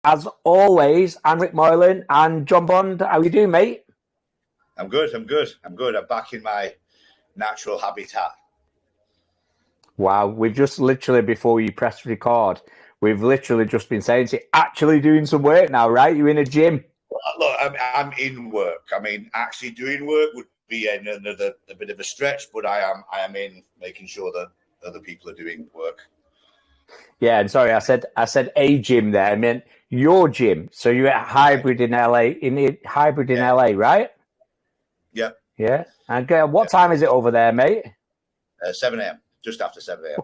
As always, I'm Ric Moylan and John Bond. How you doing, mate? I'm good. I'm back in my natural habitat. Wow, we've just literally, before you press record, we've literally just been saying you're actually doing some work now, right? You're in a gym. Well, look, I'm in work. I mean, actually doing work would be a bit of a stretch, but I am in making sure that other people are doing work. Yeah, and sorry, I said a gym there. I meant your gym. So you're at Hybrid in LA, Hybrid in LA, right? Yeah. Yeah. And what time is it over there, mate? 7 a.m. Just after 7 a.m.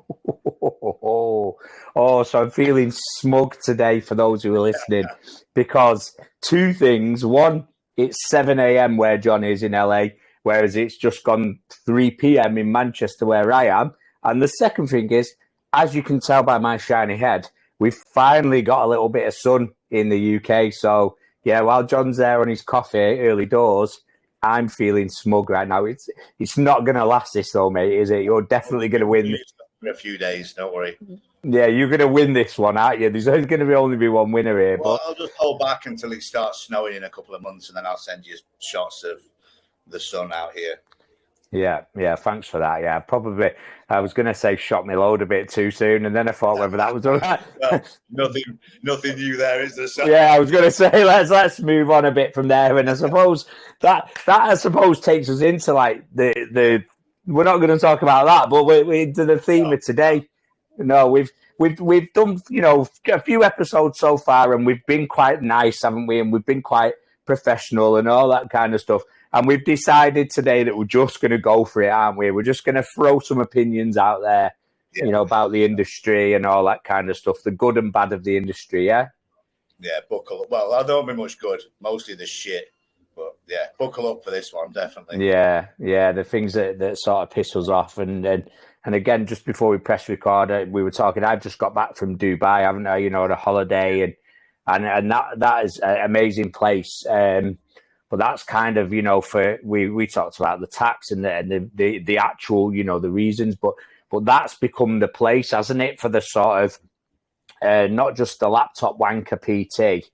Oh, so I'm feeling smug today for those who are listening because two things. One, it's 7 a.m. where John is in LA, whereas it's just gone 3 p.m. in Manchester where I am. And the second thing is, as you can tell by my shiny head, we've finally got a little bit of sun in the UK. So, yeah, while John's there on his coffee early doors, I'm feeling smug right now. It's not going to last this though, mate, is it? You're definitely going to win. In a few days, don't worry. Yeah, you're going to win this one, aren't you? There's going to only be one winner here. Well, but I'll just hold back until it starts snowing in a couple of months, and then I'll send you shots of the sun out here. Yeah, thanks for that. Yeah, probably. I was going to say shot me load a bit too soon, and then I thought whether that was all right. Well, nothing new there, is there? So. Yeah, I was going to say let's move on a bit from there, and I suppose that I suppose takes us into like the we're not going to talk about that, but we're into the theme of today. No, we've done a few episodes so far, and we've been quite nice, haven't we? And we've been quite professional and all that kind of stuff. And we've decided today that we're just going to go for it, aren't we? We're just going to throw some opinions out there, about the industry and all that kind of stuff, the good and bad of the industry, yeah? Yeah, buckle up. Well, I don't be much good, mostly the shit. But yeah, buckle up for this one, definitely. Yeah, the things that sort of piss us off. And again, just before we press record, we were talking, I've just got back from Dubai, haven't I, on a holiday, and that is an amazing place. But that's kind of, for we talked about the tax and the actual, the reasons, but that's become the place, hasn't it, for the sort of not just the laptop wanker PT,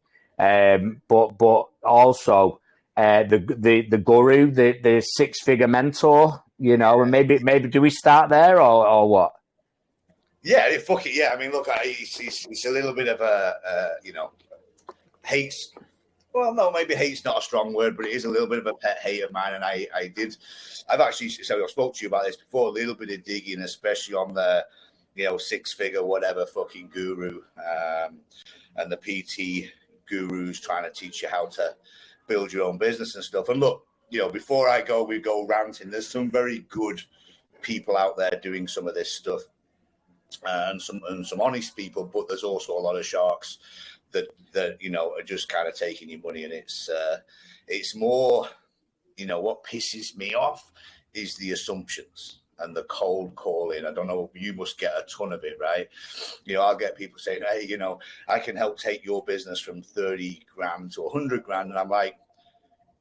but also the guru, the 6-figure mentor, and maybe do we start there or what? Yeah, fuck it. Yeah, I mean, look, it's a little bit of a hates. Well, no, maybe hate's not a strong word, but it is a little bit of a pet hate of mine. And I've actually, so I spoke to you about this before, a little bit of digging, especially on the, 6-figure, whatever fucking guru, and the PT gurus trying to teach you how to build your own business and stuff. And look, before we go ranting, there's some very good people out there doing some of this stuff, and some honest people, but there's also a lot of sharks that are just kind of taking your money. And it's more, what pisses me off is the assumptions and the cold calling. I don't know, you must get a ton of it, right? I'll get people saying, hey, I can help take your business from 30 grand to 100 grand. And I'm like,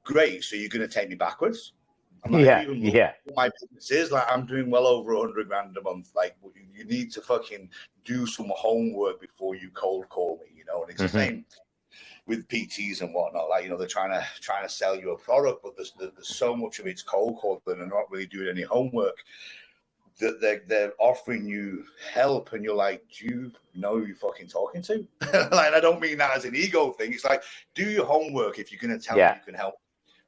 great. So you're going to take me backwards? I'm like, what my business is like, I'm doing well over 100 grand a month. Like, you need to fucking do some homework before you cold call me, and it's the same with PTs and whatnot. Like, they're trying to sell you a product, but there's so much of it's cold calling and not really doing any homework that they're offering you help, and you're like, do you know who you're fucking talking to? Like, I don't mean that as an ego thing. It's like, do your homework if you're going to tell me you can help.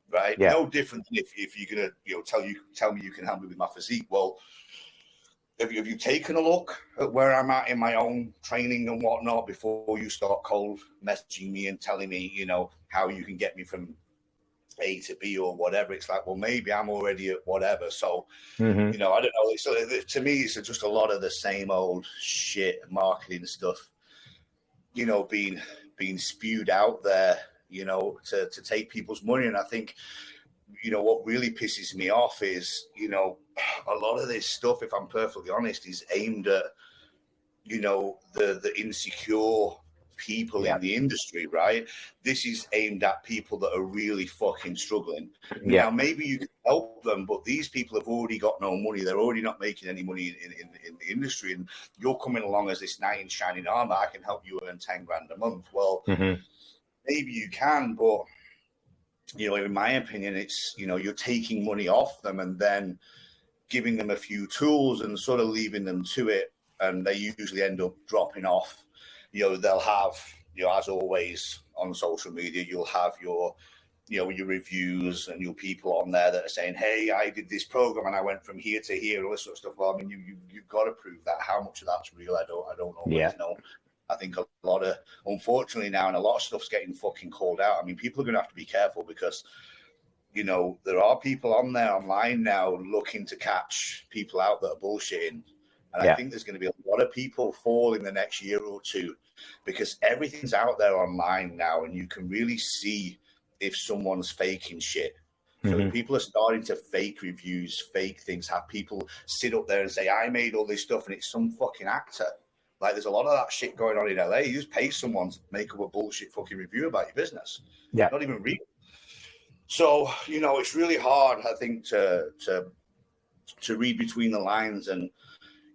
Right? Yeah. No different than if you're gonna tell me you can help me with my physique. Well, have you taken a look at where I'm at in my own training and whatnot before you start cold messaging me and telling me, how you can get me from A to B or whatever? It's like, well, maybe I'm already at whatever. So, I don't know. So to me, it's just a lot of the same old shit marketing stuff, being spewed out there, to take people's money. And I think, what really pisses me off is, a lot of this stuff, if I'm perfectly honest, is aimed at, the insecure people in the industry, right? This is aimed at people that are really fucking struggling. Now, maybe you can help them, but these people have already got no money. They're already not making any money in the industry. And you're coming along as this knight in shining armor. I can help you earn 10 grand a month. Well, maybe you can, but, you know, in my opinion, it's, you know, you're taking money off them and then giving them a few tools and sort of leaving them to it. And they usually end up dropping off. You know, they'll have, you know, as always on social media, you'll have your, you know, your reviews and your people on there that are saying, hey, I did this program and I went from here to here, all this sort of stuff. Well, I mean, you've got to prove that. How much of that's real, I don't always know. I think a lot of, unfortunately now, and a lot of stuff's getting fucking called out. I mean, people are going to have to be careful because, you know, there are people on there online now looking to catch people out that are bullshitting. And I think there's going to be a lot of people fall in the next year or two because everything's out there online now and you can really see if someone's faking shit. So if people are starting to fake reviews, fake things, have people sit up there and say, I made all this stuff and it's some fucking actor. Like there's a lot of that shit going on in LA. You just pay someone to make up a bullshit fucking review about your business. Yeah. Not even real. So, you know, it's really hard, I think, to read between the lines and,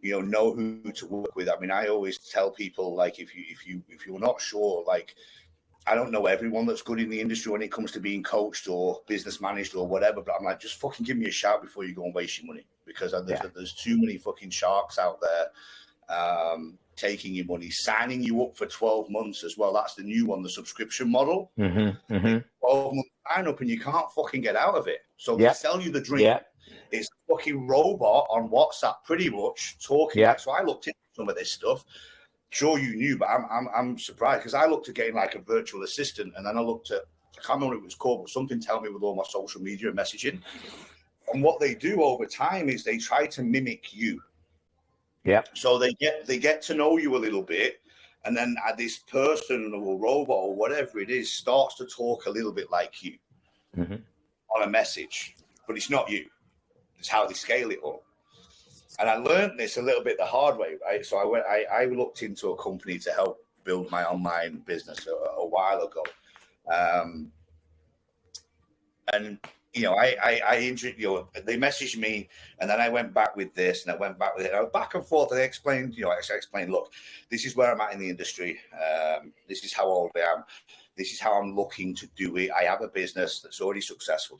you know who to work with. I mean, I always tell people, like, if you're not sure, like, I don't know everyone that's good in the industry when it comes to being coached or business managed or whatever, but I'm like, just fucking give me a shout before you go and waste your money because there's too many fucking sharks out there taking your money, signing you up for 12 months as well. That's the new one, the subscription model. 12 months sign up and you can't fucking get out of it. So they sell you the dream. It's a fucking robot on WhatsApp, pretty much talking. So I looked into some of this stuff. Sure, you knew, but I'm surprised because I looked at getting like a virtual assistant, and then I looked at, I can't remember what it was called, but something tell me with all my social media and messaging. And what they do over time is they try to mimic you. So they get to know you a little bit, and then this person or robot or whatever it is starts to talk a little bit like you on a message, but it's not you. It's how they scale it up. And I learned this a little bit the hard way, right? So I looked into a company to help build my online business a while ago. And, you know, they messaged me and then I went back with this and I went back with it. I was back and forth and I explained, look, this is where I'm at in the industry. This is how old I am. This is how I'm looking to do it. I have a business that's already successful.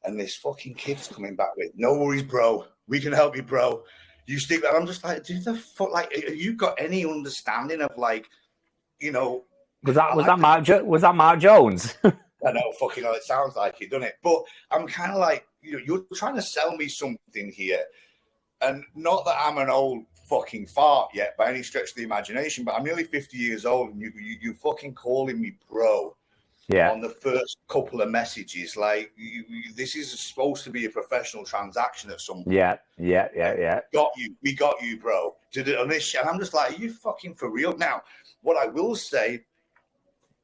And this fucking kid's coming back with, no worries, bro. We can help you, bro. You stick. And I'm just like, dude, the fuck, like, have you got any understanding of, like, you know? Was that Mark Jones? I know, fucking hell, it sounds like it, doesn't it? But I'm kind of like, you know, you're trying to sell me something here. And not that I'm an old fucking fart yet by any stretch of the imagination, but I'm nearly 50 years old and you fucking calling me bro. On the first couple of messages, like this is supposed to be a professional transaction at some point. We got you, bro. Did it on this shit? And I'm just like, are you fucking for real? Now, what I will say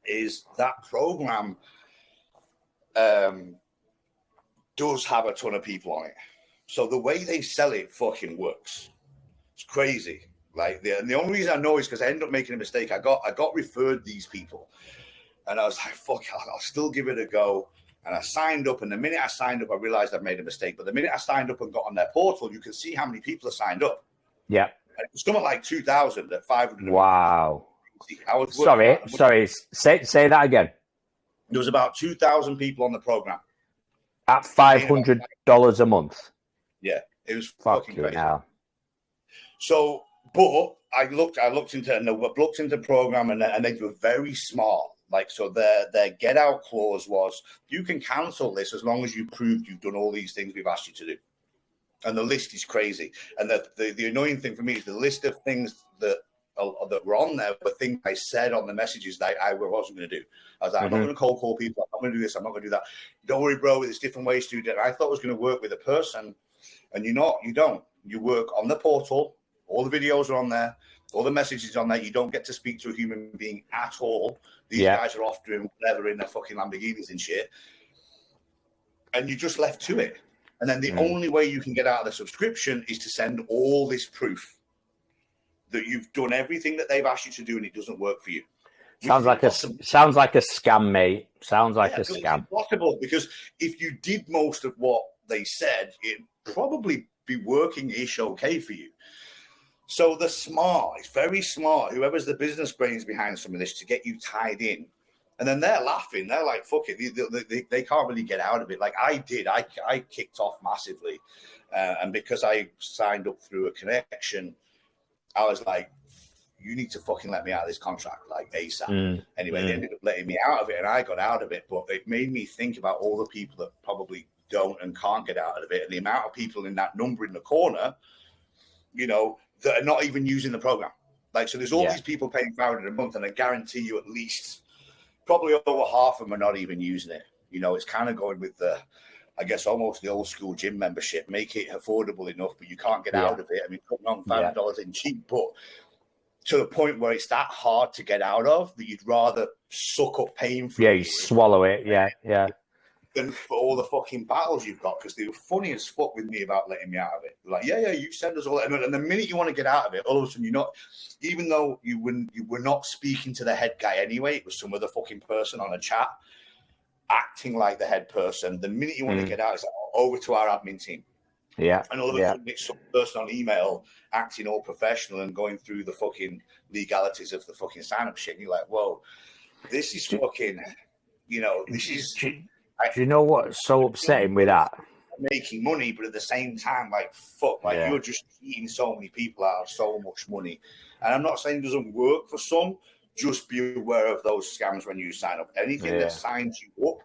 is that program does have a ton of people on it. So the way they sell it fucking works. It's crazy. Like the only reason I know is because I ended up making a mistake. I got referred these people. And I was like, fuck, I'll still give it a go. And I signed up. And the minute I signed up, I realized I'd made a mistake. But the minute I signed up and got on their portal, you can see how many people are signed up. And it was something like 2,000 at 500. Wow. Sorry. Say that again. There was about 2,000 people on the program. At $500 a month. Yeah. It was fucking crazy. Now. So, but I looked into the program and they were very smart. Like, so their get out clause was, you can cancel this as long as you proved you've done all these things we've asked you to do. And the list is crazy. And the annoying thing for me is the list of things that were on there were things I said on the messages that I wasn't going to do. I was like, I'm not going to cold call people. I'm not going to do this. I'm not going to do that. Don't worry, bro. There's different ways to do it. I thought I was going to work with a person, and you're not. You don't. You work on the portal. All the videos are on there. All the messages on there. You don't get to speak to a human being at all. These guys are off doing whatever in their fucking Lamborghinis and shit. And you're just left to it. And then the only way you can get out of the subscription is to send all this proof that you've done everything that they've asked you to do and it doesn't work for you. Sounds like a scam, mate. Sounds like a scam. It's impossible, because if you did most of what they said, it'd probably be working-ish okay for you. So they're smart. It's very smart. Whoever's the business brains behind some of this to get you tied in. And then they're laughing. They're like, fuck it. They can't really get out of it. Like I did. I kicked off massively. And because I signed up through a connection, I was like, you need to fucking let me out of this contract, like ASAP. Anyway, they ended up letting me out of it, and I got out of it. But it made me think about all the people that probably don't and can't get out of it, and the amount of people in that number in the corner, you know, that are not even using the program. Like, so there's all these people paying $500 a month, and I guarantee you at least probably over half of them are not even using it. You know, it's kind of going with the, I guess, almost the old school gym membership. Make it affordable enough, but you can't get out of it. I mean, putting on $500 in cheap, but to the point where it's that hard to get out of that you'd rather suck up pain for you swallow it. Than for all the fucking battles you've got, because they were funny as fuck with me about letting me out of it. They're like, you send us all that. And the minute you want to get out of it, all of a sudden you're not, even though you were not speaking to the head guy anyway, it was some other fucking person on a chat acting like the head person. The minute you want to get out, it's like, over to our admin team. Yeah. And all of a sudden it's some person on email acting all professional and going through the fucking legalities of the fucking sign-up shit. And you're like, whoa, this is fucking, you know, this is... Do you know what's so upsetting with that? Making money, but at the same time, like, fuck, like, you're just eating so many people out of so much money. And I'm not saying it doesn't work for some, just be aware of those scams when you sign up. Anything that signs you up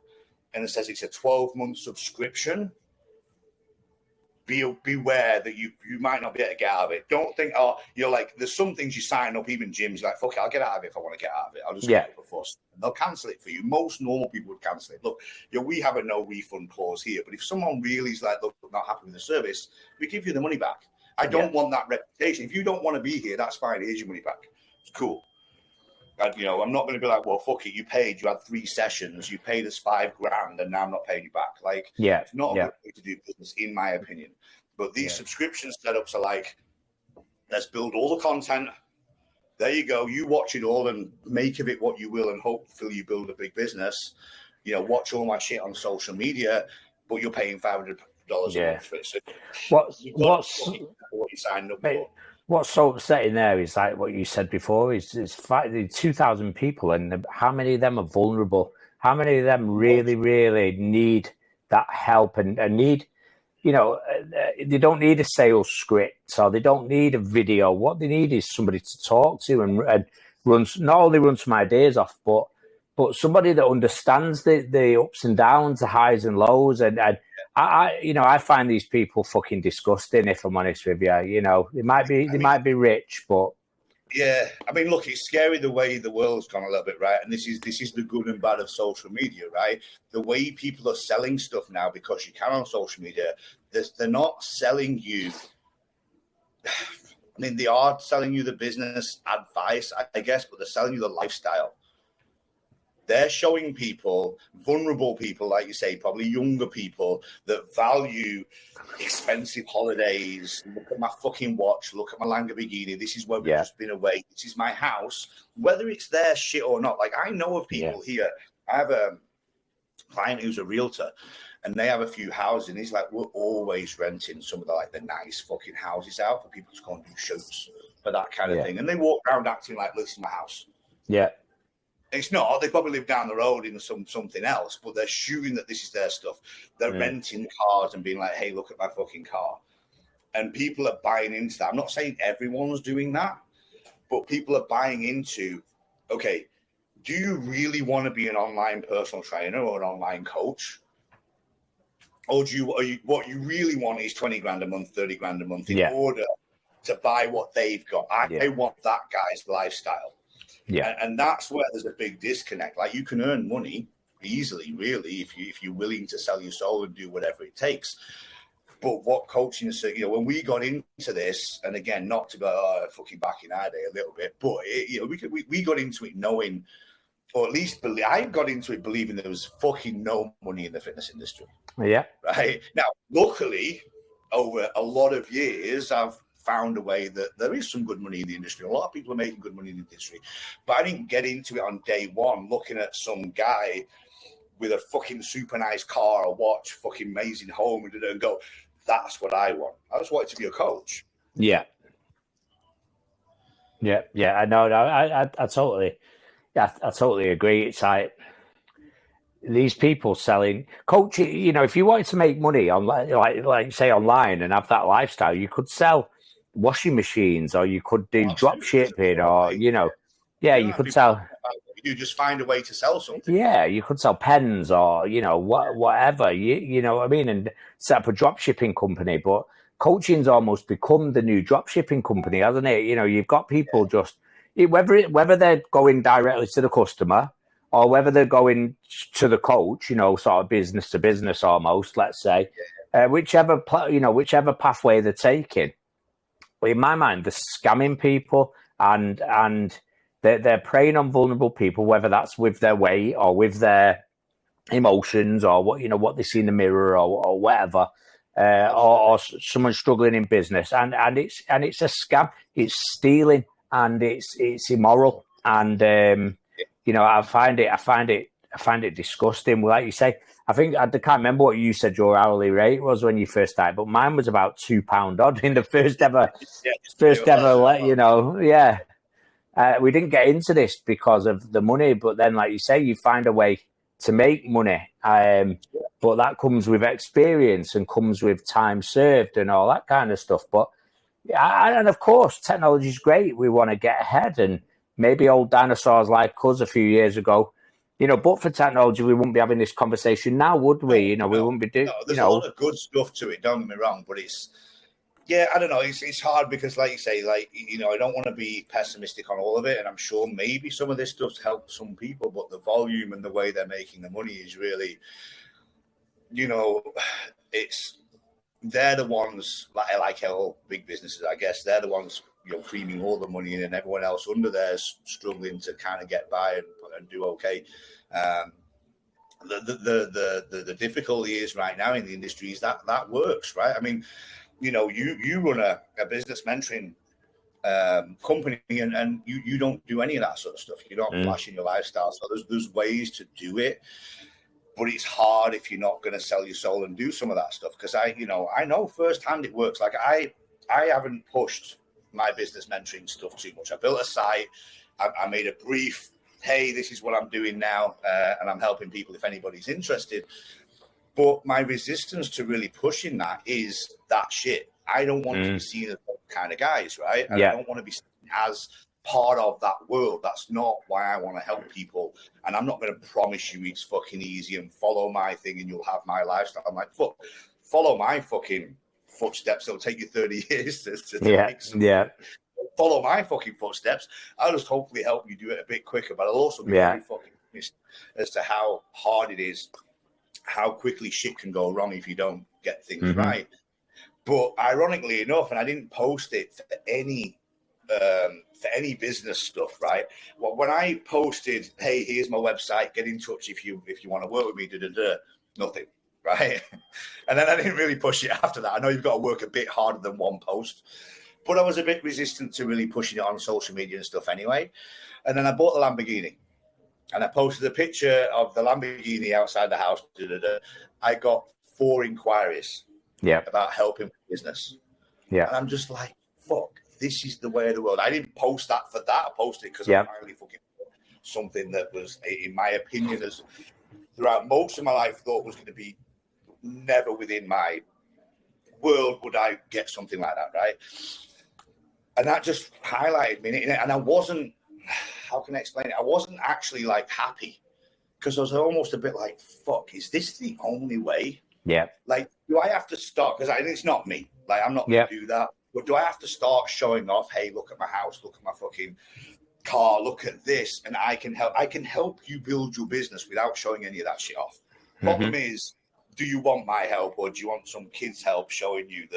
and it says it's a 12-month subscription, beware that you might not be able to get out of it. Don't think, you're like, there's some things you sign up, even gyms, like, fuck it, I'll get out of it if I want to get out of it. I'll just get it for fuss. And they'll cancel it for you. Most normal people would cancel it. Look, we have a no refund clause here, but if someone really is like, look, I'm not happy with the service, we give you the money back. I don't want that reputation. If you don't want to be here, that's fine. Here's your money back. It's cool. And, you know, I'm not going to be like, well, fuck it, you had 3 sessions, you paid us $5,000, and now I'm not paying you back. Like, it's not a good way to do business, in my opinion. But these subscription setups are like, let's build all the content. There you go. You watch it all and make of it what you will, and hopefully you build a big business. You know, watch all my shit on social media, but you're paying $500 a month for it. So what's what you signed up for. What's so upsetting there is like what you said before, is 2,000 people, and how many of them are vulnerable? How many of them really, really need that help and need, you know, they don't need a sales script, or they don't need a video. What they need is somebody to talk to and not only run some ideas off, but somebody that understands the ups and downs, the highs and lows. And I find these people fucking disgusting, if I'm honest with you. You know, they might be rich, but yeah, I mean, look, it's scary the way the world's gone a little bit, right? And this is the good and bad of social media, right? The way people are selling stuff now, because you can on social media, they're not selling you. I mean, they are selling you the business advice, I guess, but they're selling you the lifestyle. They're showing people, vulnerable people, like you say, probably younger people that value expensive holidays. Look at my fucking watch. Look at my Lamborghini. This is where we've just been away. This is my house. Whether it's their shit or not. Like, I know of people here. I have a client who's a realtor, and they have a few houses, and he's like, we're always renting some of the nice fucking houses out for people to go and do shoots for that kind of thing. And they walk around acting like, this is my house. Yeah. It's not. They probably live down the road in something else, but they're shooting that this is their stuff. They're renting cars and being like, hey, look at my fucking car. And people are buying into that. I'm not saying everyone's doing that, but people are buying into, okay, do you really want to be an online personal trainer or an online coach? Or what you really want is 20 grand a month, 30 grand a month in order to buy what they've got? I want that guy's lifestyle. Yeah, and that's where there's a big disconnect. Like, you can earn money easily, really, if you're willing to sell your soul and do whatever it takes. But what coaching is, you know, when we got into this, and again, not to go fucking back in our day a little bit, but we got into it knowing, or at least I got into it believing there was fucking no money in the fitness industry. Yeah. Right now, luckily, over a lot of years, I've found a way that there is some good money in the industry. A lot of people are making good money in the industry, but I didn't get into it on day one looking at some guy with a fucking super nice car, a watch, fucking amazing home, and go, that's what I want. I just wanted to be a coach. Yeah. I know. I totally, I totally agree. It's like these people selling coaching. You know, if you wanted to make money on like say online and have that lifestyle, you could sell washing machines, or you could do drop shipping, or you could sell. You just find a way to sell something. Yeah, you could sell pens, or whatever. You know what I mean, and set up a drop shipping company. But coaching's almost become the new drop shipping company, hasn't it? You know, you've got people just whether they're going directly to the customer or whether they're going to the coach, you know, sort of business to business almost. Let's say, whichever pathway they're taking. But in my mind, they're scamming people and they're preying on vulnerable people, whether that's with their weight or with their emotions or what they see in the mirror or whatever, or someone struggling in business, and it's a scam. It's stealing and it's immoral, and I find it disgusting. Like you say, I can't remember what you said your hourly rate was when you first started, but mine was about £2 odd in the first ever. We didn't get into this because of the money, but then, like you say, you find a way to make money. But that comes with experience and comes with time served and all that kind of stuff. But and of course, technology is great. We want to get ahead, and maybe old dinosaurs like us a few years ago, but for technology, we wouldn't be having this conversation now, would we? We wouldn't be doing. No, there's a lot of good stuff to it. Don't get me wrong, but I don't know. It's hard because, like you say, I don't want to be pessimistic on all of it, and I'm sure maybe some of this stuff's helped some people, but the volume and the way they're making the money is really, they're the ones like all big businesses, I guess. They're the ones creaming all the money in, and everyone else under there's struggling to kind of get by and do okay. The difficulty is right now in the industry is that works, right? I mean, you run a business mentoring company, and you don't do any of that sort of stuff. You're not flashing your lifestyle. So there's ways to do it, but it's hard if you're not going to sell your soul and do some of that stuff. Because I know firsthand it works. Like I haven't pushed my business mentoring stuff too much. I built a site. I made a brief. Hey, this is what I'm doing now, and I'm helping people if anybody's interested. But my resistance to really pushing that is that shit. I don't want to be seen as those kind of guys, right? And I don't want to be seen as part of that world. That's not why I want to help people. And I'm not going to promise you it's fucking easy and follow my thing and you'll have my lifestyle. I'm like, fuck, follow my fucking footsteps. It'll take you 30 years to make some. Follow my fucking footsteps. I'll just hopefully help you do it a bit quicker. But I'll also be very fucking honest as to how hard it is, how quickly shit can go wrong if you don't get things right. But ironically enough, and I didn't post it for any business stuff, right? Well, when I posted, hey, here's my website, get in touch if you want to work with me, nothing, right? And then I didn't really push it after that. I know you've got to work a bit harder than one post, but I was a bit resistant to really pushing it on social media and stuff anyway. And then I bought the Lamborghini. And I posted a picture of the Lamborghini outside the house. I got 4 inquiries about helping with business. And I'm just like, fuck, this is the way of the world. I didn't post that for that. I posted it because I finally fucking something that was, in my opinion, as throughout most of my life, thought was going to be never within my world would I get something like that, right? And that just highlighted me. And I wasn't, how can I explain it? I wasn't actually like happy because I was almost a bit like, fuck, is this the only way? Like, do I have to start? Because it's not me. Like, I'm not going to do that. But do I have to start showing off, hey, look at my house, look at my fucking car, look at this, and I can help you build your business without showing any of that shit off. Problem is, do you want my help or do you want some kids' help showing you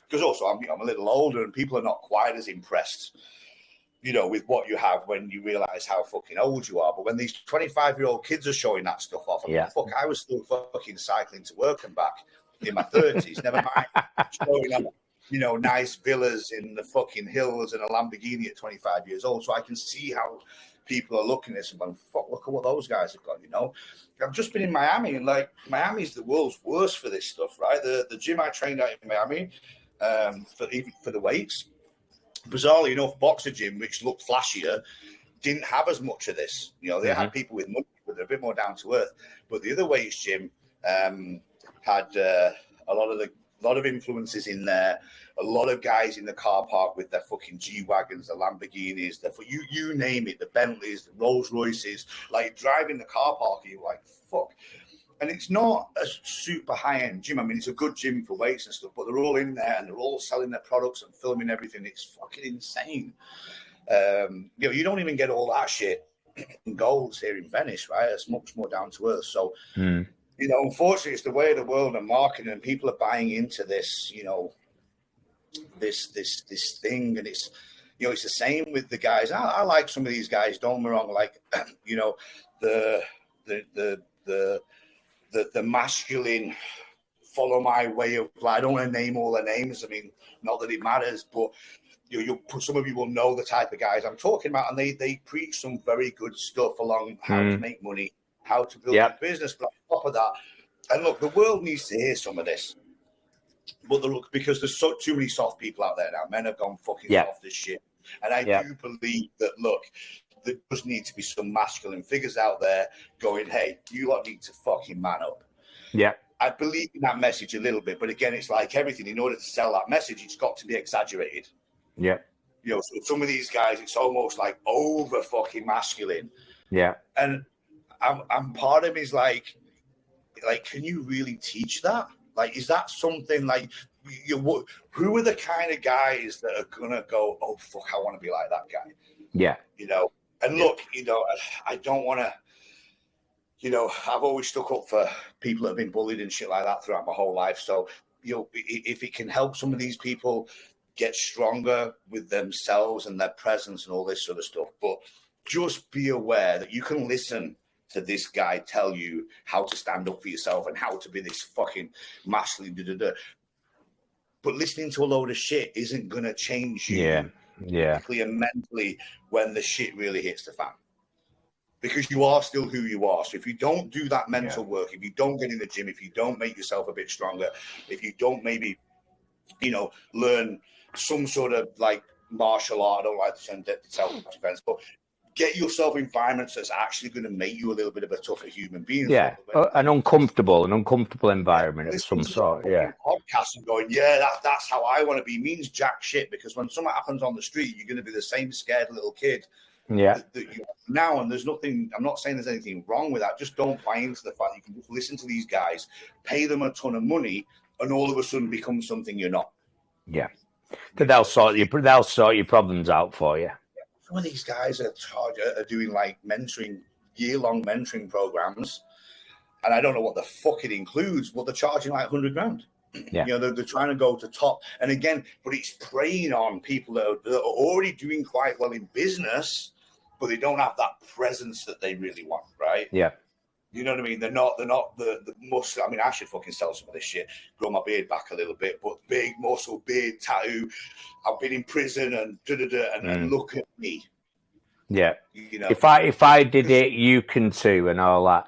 because also I'm a little older and people are not quite as impressed, with what you have when you realize how fucking old you are. But when these 25-year-old kids are showing that stuff off, I was still fucking cycling to work and back in my 30s, never mind showing up nice villas in the fucking hills and a Lamborghini at 25 years old. So I can see how people are looking at this and going, fuck, look at what those guys have got, I've just been in Miami, and like Miami's the world's worst for this stuff, right? The gym I trained at in Miami for the weights, bizarrely enough, Boxer Gym, which looked flashier, didn't have as much of this. They had people with money, but they're a bit more down to earth. But the other weights gym had a lot of influences in there. A lot of guys in the car park with their fucking G-Wagons, the Lamborghinis, you name it, the Bentleys, the Rolls Royces, like driving the car park, you're like, fuck. And it's not a super high-end gym. I mean, it's a good gym for weights and stuff, but they're all in there and they're all selling their products and filming everything. It's fucking insane. You don't even get all that shit in Golds here in Venice, right? It's much more down to earth. So, unfortunately, it's the way of the world and marketing, and people are buying into this, this thing, and it's it's the same with the guys. I like some of these guys, don't get me wrong, like the masculine follow my way of life. I don't want to name all their names, I mean, not that it matters, but some of you will know the type of guys I'm talking about, and they preach some very good stuff along how to make money, how to build a business. But on top of that, and look, the world needs to hear some of this. But because there's too many soft people out there now. Men have gone fucking soft as shit. And I do believe that, look, there does need to be some masculine figures out there going, hey, you lot need to fucking man up. Yeah. I believe in that message a little bit. But again, it's like everything. In order to sell that message, it's got to be exaggerated. Yeah. So some of these guys, it's almost like over fucking masculine. Yeah. And I'm part of me is like, can you really teach that? Like, is that something like who are the kind of guys that are gonna go, oh fuck, I want to be like that guy? Yeah. And look, I don't want to. I've always stuck up for people that have been bullied and shit like that throughout my whole life. So if it can help some of these people get stronger with themselves and their presence and all this sort of stuff, but just be aware that you can listen to this guy tell you how to stand up for yourself and how to be this fucking masculine, but listening to a load of shit isn't going to change you physically and mentally when the shit really hits the fan. Because you are still who you are. So if you don't do that mental work, if you don't get in the gym, if you don't make yourself a bit stronger, if you don't maybe, learn some sort of like martial art, I don't like to send self-defense, but get yourself environments that's actually going to make you a little bit of a tougher human being. Yeah, an uncomfortable environment of some sort. Yeah. Podcast and going, that's how I want to be means jack shit, because when something happens on the street, you're going to be the same scared little kid. Yeah. That you now, and there's nothing. I'm not saying there's anything wrong with that. Just don't buy into the fact you can just listen to these guys, pay them a ton of money, and all of a sudden become something you're not. Yeah. They'll sort your problems out for you. Some of these guys are doing like year-long mentoring programs, and I don't know what the fuck it includes, but they're charging like $100,000. Yeah. They're trying to go to top, and again, but it's preying on people that are already doing quite well in business, but they don't have that presence that they really want, right? Yeah. You know what I mean? They're not the muscle. I mean, I should fucking sell some of this shit, grow my beard back a little bit, but big muscle, beard, tattoo. I've been in prison and and look at me. Yeah. If I did it, you can too, and all that.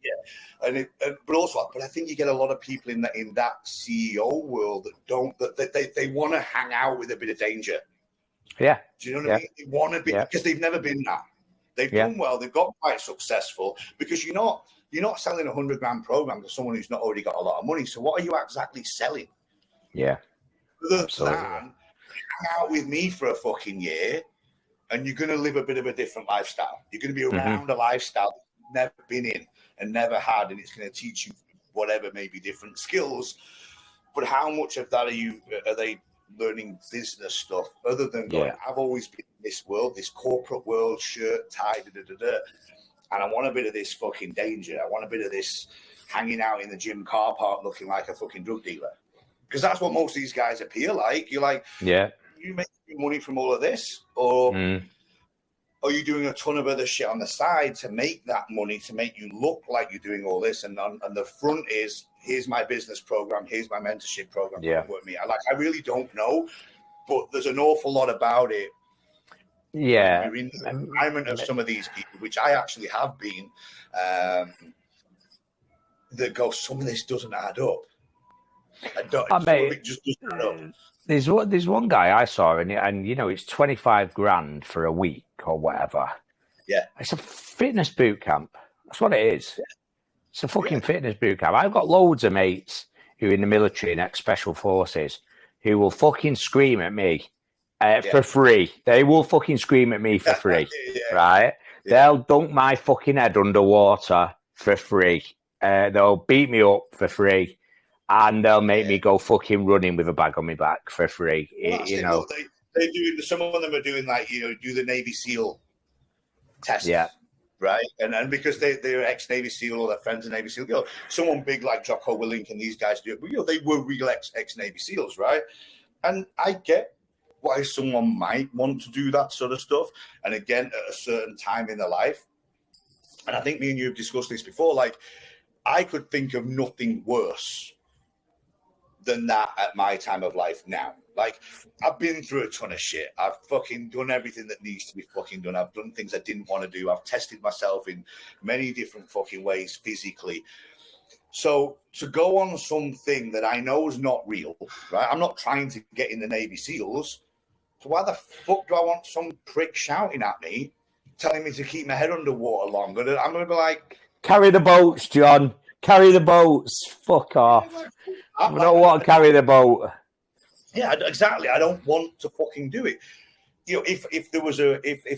Yeah. But I think you get a lot of people in that CEO world that they want to hang out with a bit of danger. Yeah. Do you know what I mean? They want to be, because they've never been that. They've done well. They've got quite successful, because you're not selling $100,000 program to someone who's not already got a lot of money. So what are you exactly selling? Yeah. Other than hang out with me for a fucking year, and you're going to live a bit of a different lifestyle. You're going to be around a lifestyle you've never been in and never had, and it's going to teach you whatever, maybe different skills. But how much of that are they learning business stuff other than going, I've always been in this world, this corporate world, shirt, tie, and I want a bit of this fucking danger. I want a bit of this hanging out in the gym car park looking like a fucking drug dealer. Because that's what most of these guys appear like. You're like, you make money from all of this, or are you doing a ton of other shit on the side to make that money, to make you look like you're doing all this? And the front is, here's my business program, here's my mentorship program. Yeah. Come with me. I really don't know, but there's an awful lot about it. Yeah. When you're in the environment of some of these people, which I actually have been, that go, some of this doesn't add up. It just doesn't add up. There's one guy I saw, and you know, it's 25 grand for a week or whatever. Yeah, it's a fitness boot camp. That's what it is. Yeah. It's a fucking fitness boot camp. I've got loads of mates who are in the military and ex-special forces who will fucking scream at me for free. They will fucking scream at me for free, right? Yeah. They'll dunk my fucking head underwater for free. They'll beat me up for free. And they'll make me go fucking running with a bag on my back for free. Well, you know, look, they do. Some of them are doing like, you know, do the Navy SEAL tests, right? And because they're ex-Navy SEAL or their friends of Navy SEAL, you know, someone big like Jocko Willink and these guys do it, but you know, they were real ex-Navy SEALs, right? And I get why someone might want to do that sort of stuff. And again, at a certain time in their life, and I think me and you have discussed this before. Like, I could think of nothing worse than that at my time of life now. Like, I've been through a ton of shit. I've fucking done everything that needs to be fucking done. I've done things I didn't want to do. I've tested myself in many different fucking ways physically. So to go on something that I know is not real, right? I'm not trying to get in the Navy SEALs. So why the fuck do I want some prick shouting at me, telling me to keep my head underwater longer? I'm going to be like... Carry the boats, John. Carry the boats. Fuck off. I don't want to carry the boat. Yeah, exactly. I don't want to fucking do it. You know, if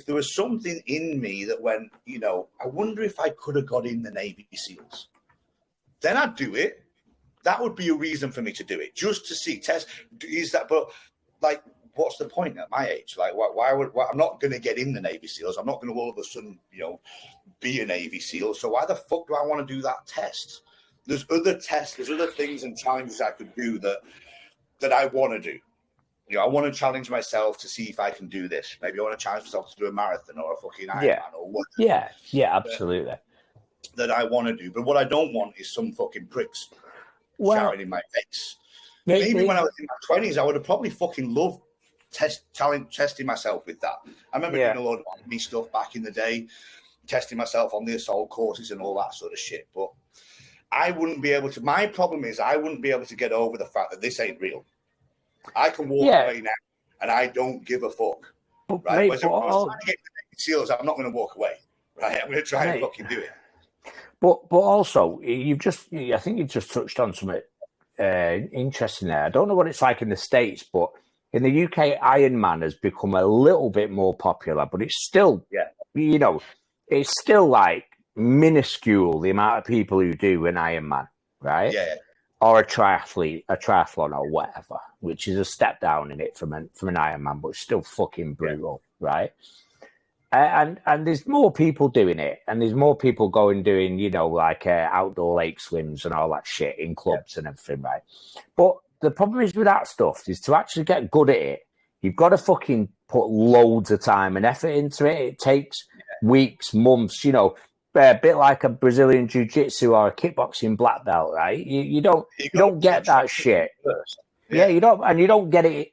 there was something in me that went, you know, I wonder if I could have got in the Navy SEALs, then I'd do it. That would be a reason for me to do it, just to see, test. Is that? But like, what's the point at my age? Like, why I'm not going to get in the Navy SEALs. I'm not going to all of a sudden, you know, be a Navy SEAL. So why the fuck do I want to do that test? There's other tests, there's other things and challenges I could do that I want to do. You know, I want to challenge myself to see if I can do this. Maybe I want to challenge myself to do a marathon or a fucking Ironman or whatever. Yeah, absolutely. That I want to do. But what I don't want is some fucking pricks shouting in my face. Maybe when I was in my 20s, I would have probably fucking loved testing myself with that. I remember doing a lot of army stuff back in the day, testing myself on the assault courses and all that sort of shit. But I wouldn't be able to. My problem is I wouldn't be able to get over the fact that this ain't real. I can walk away now, and I don't give a fuck. But right? If I was trying to get the SEALs, I'm not going to walk away. Right? I'm going to try and fucking do it. But also, I think you just touched on something interesting there. I don't know what it's like in the States, but in the UK, Ironman has become a little bit more popular, but it's still, you know, it's still like minuscule the amount of people who do an Ironman, right? Yeah. Or a triathlon or whatever, which is a step down in it from an Ironman, but still fucking brutal, right? And there's more people doing it, and there's more people doing, you know, like outdoor lake swims and all that shit in clubs and everything, right? But the problem is with that stuff is to actually get good at it, you've got to fucking put loads of time and effort into it. It takes weeks, months, you know, a bit like a Brazilian jiu-jitsu or a kickboxing black belt, right? You don't get that shit. You don't get it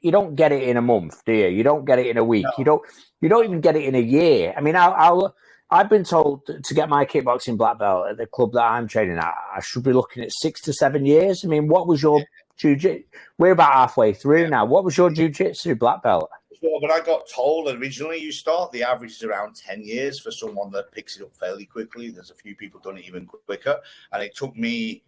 in a month, do you? You don't get it in a week. No. You don't even get it in a year. I mean, I've been told to get my kickboxing black belt at the club that I'm training at, I should be looking at 6 to 7 years. I mean, what was your jiu-jitsu? We're about halfway through now. What was your jiu-jitsu black belt? Well, but I got told originally the average is around 10 years for someone that picks it up fairly quickly. There's a few people done it even quicker. And it took me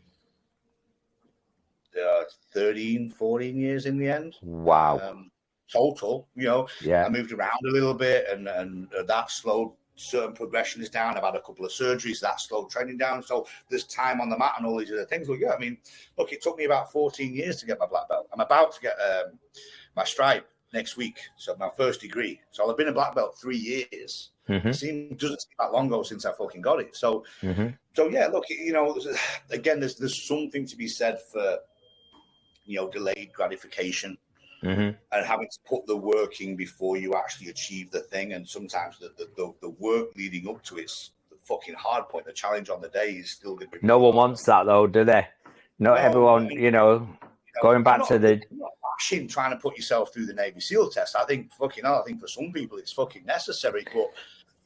13, 14 years in the end. Wow. Total, you know. I moved around a little bit and that slowed certain progressions down. I've had a couple of surgeries that slowed training down. So there's time on the mat and all these other things. Well, I mean, look, it took me about 14 years to get my black belt. I'm about to get my stripe next week, so my first degree. So I've been a black belt 3 years. Doesn't seem that long ago since I fucking got it. So, so yeah, look, you know, again, there's something to be said for, you know, delayed gratification. and having to put the work in before you actually achieve the thing. And sometimes the work leading up to it's the fucking hard point. The challenge on the day is still going to be. No one wants that though, do they? Not everyone, going back to the. I'm not bashing trying to put yourself through the Navy SEAL test. I think I think for some people it's fucking necessary. But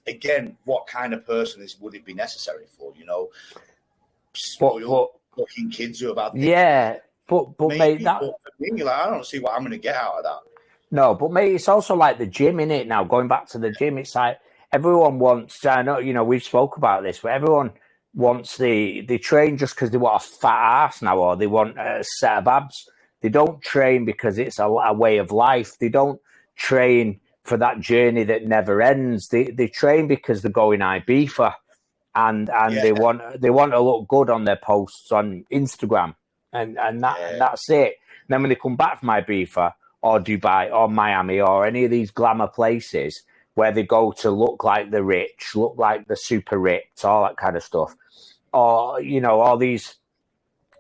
again, what kind of person would it be necessary for? Spoiled fucking kids who have had things. Yeah, but mate, that for me, I don't see what I'm going to get out of that. No, but mate, it's also like the gym, innit? Now going back to the gym, it's like everyone wants. I know, we've spoke about this, but everyone wants they train just because they want a fat ass now, or they want a set of abs. They don't train because it's a way of life. They don't train for that journey that never ends. They train because they're going Ibiza, and they want to look good on their posts on Instagram, and that's it. And then when they come back from Ibiza or Dubai or Miami or any of these glamour places where they go to look like the rich, look like the super ripped, all that kind of stuff, or all these.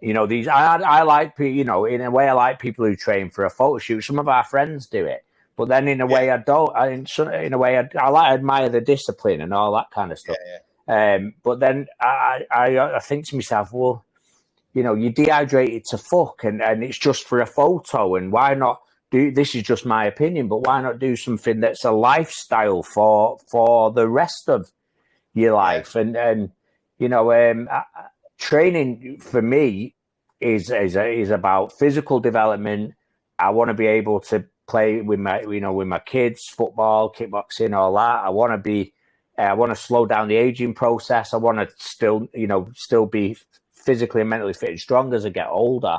I like, in a way, I like people who train for a photo shoot. Some of our friends do it, but then in a way, I don't. In a way, I admire the discipline and all that kind of stuff. But then I think to myself, well, you're dehydrated to fuck, and it's just for a photo, and why not do? This is just my opinion, but why not do something that's a lifestyle for the rest of your life? And training for me is about physical development. I want to be able to play with my kids, football, kickboxing, all that. I want to slow down the aging process. I want to still be physically and mentally fit and strong as I get older.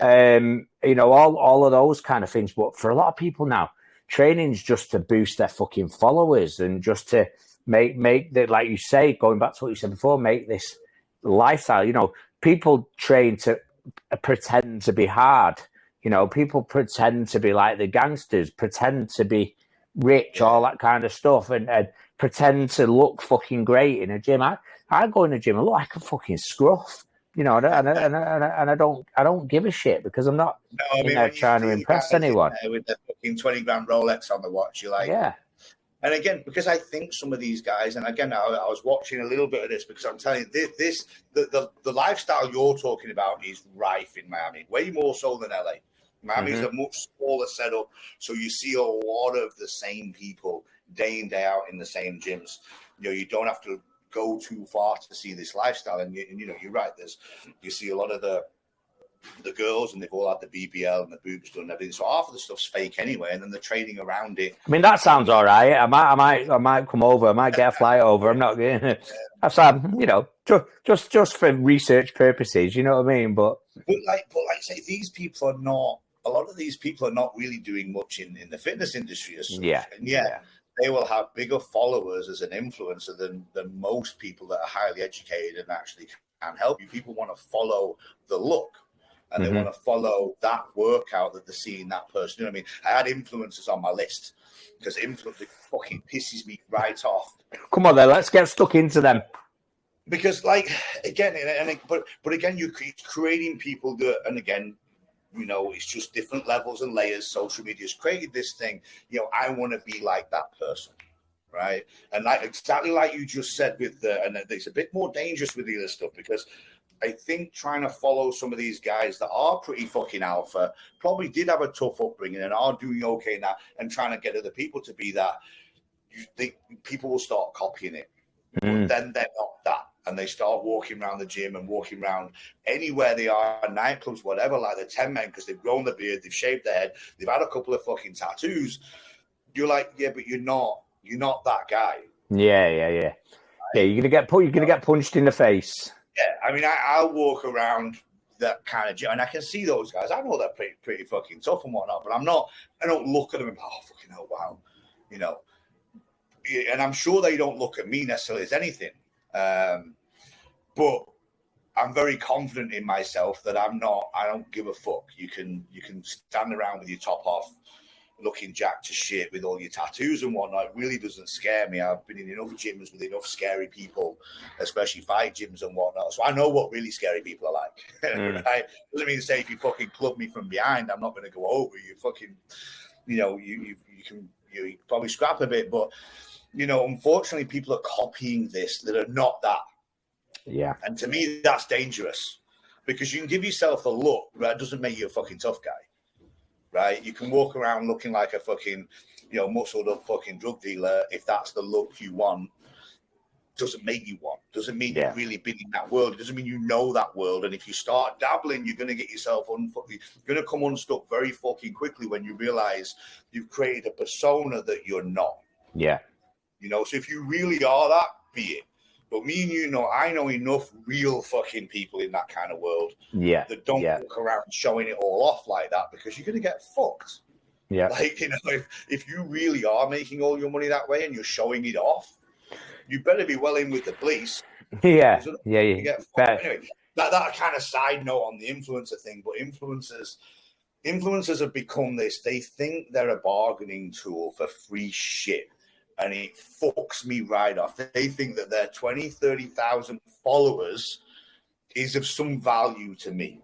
All of those kind of things. But for a lot of people now, training's just to boost their fucking followers and just to make that, like you say, going back to what you said before, make this lifestyle. People train to pretend to be hard. People pretend to be like the gangsters, pretend to be rich, all that kind of stuff, and pretend to look fucking great in a gym. I go in a gym and look like a fucking scruff, and I don't give a shit because I'm not trying to impress anyone. With the fucking 20 grand Rolex on the watch, you're like, yeah. And again, because I think some of these guys, and again, I was watching a little bit of this because I'm telling you, the lifestyle you're talking about is rife in Miami, way more so than LA. Miami's a much smaller setup, so you see a lot of the same people day in, day out in the same gyms. You don't have to go too far to see this lifestyle, and you're right. You see a lot of the girls, and they've all had the BBL and the boobs done and everything. So half of the stuff's fake anyway, and then the training around it. I mean, that sounds all right. I might come over. I might get a flight over. I'm not going. That's just for research purposes. You know what I mean? But like say, these people are not. A lot of these people are not really doing much in the fitness industry as such. Yeah. And they will have bigger followers as an influencer than most people that are highly educated and actually can help you. People want to follow the look. And they want to follow that workout that they're seeing that person. You know what I mean? I had influencers on my list because influencer fucking pisses me right off. Come on then, let's get stuck into them. Because but again, you're creating people that, and again, it's just different levels and layers. Social media's created this thing. I want to be like that person. Right. And exactly like you just said and it's a bit more dangerous with the other stuff because I think trying to follow some of these guys that are pretty fucking alpha probably did have a tough upbringing and are doing okay in that, and trying to get other people to be that, people will start copying it. But then they're not that. And they start walking around the gym and walking around anywhere they are, nightclubs, whatever, like the 10 men, because they've grown the beard, they've shaved their head, they've had a couple of fucking tattoos. You're like, yeah, but you're not that guy. Yeah. Right? Yeah, you're gonna get punched in the face. Yeah, I mean, I'll walk around that kind of gym, and I can see those guys. I know they're pretty fucking tough and whatnot, but I don't look at them and go, oh, fucking hell, wow. And I'm sure they don't look at me necessarily as anything. But I'm very confident in myself that I don't give a fuck. You can stand around with your top off looking jacked to shit with all your tattoos and whatnot. It really doesn't scare me. I've been in enough gyms with enough scary people, especially fight gyms and whatnot. So I know what really scary people are like. Right? Doesn't mean to say if you fucking club me from behind, I'm not going to go over you. Fucking, you can probably scrap a bit, but unfortunately, people are copying this that are not that. Yeah. And to me, that's dangerous because you can give yourself a look, but that doesn't make you a fucking tough guy. Right? You can walk around looking like a fucking, muscled up fucking drug dealer if that's the look you want. Doesn't make you one. Doesn't mean you've really been in that world. It doesn't mean you know that world. And if you start dabbling, you're going to get yourself you're going to come unstuck very fucking quickly when you realize you've created a persona that you're not. Yeah. So if you really are that, be it. But me and I know enough real fucking people in that kind of world that don't walk around showing it all off like that because you're going to get fucked. Yeah. Like, if you really are making all your money that way and you're showing it off, you better be well in with the police. Yeah. You get fucked. Anyway, that kind of side note on the influencer thing, but influencers have become this. They think they're a bargaining tool for free shit. And it fucks me right off. They think that their 20, 30,000 followers is of some value to me.